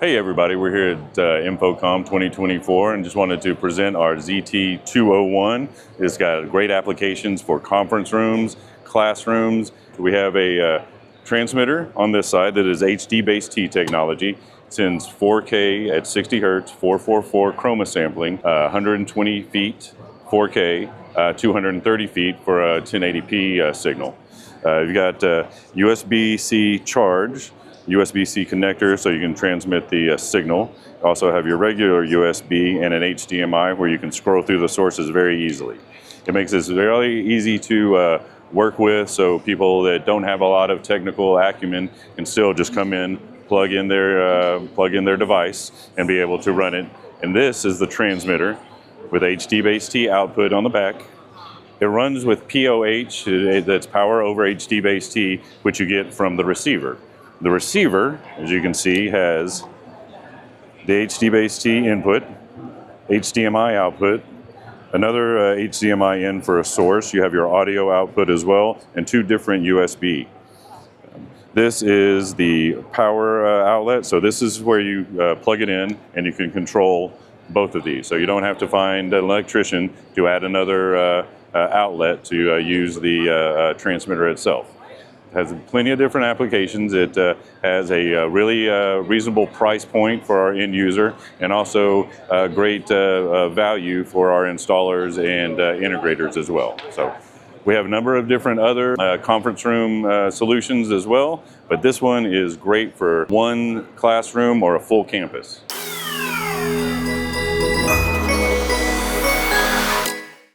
Hey everybody, we're here at InfoComm 2024 and just wanted to present our ZT201. It's got great applications for conference rooms, classrooms. We have a transmitter on this side that is HDBaseT technology. It sends 4K at 60 Hertz, 444 chroma sampling, 120 feet 4K, 230 feet for a 1080p signal. You've got USB-C charge, USB-C connector so you can transmit the signal. You also have your regular USB and an HDMI where you can scroll through the sources very easily. It makes this very easy to work with, so people that don't have a lot of technical acumen can still just come in, plug in their device and be able to run it. And this is the transmitter with HDBaseT output on the back. It runs with POH, that's power over HDBaseT, which you get from the receiver. The receiver, as you can see, has the HDBaseT input, HDMI output, another HDMI in for a source. You have your audio output as well, and two different USB. This is the power outlet, so this is where you plug it in and you can control both of these. So you don't have to find an electrician to add another outlet to use the transmitter itself. It has plenty of different applications. It has a really reasonable price point for our end user, and also great value for our installers and integrators as well. So we have a number of different other conference room solutions as well, but this one is great for one classroom or a full campus.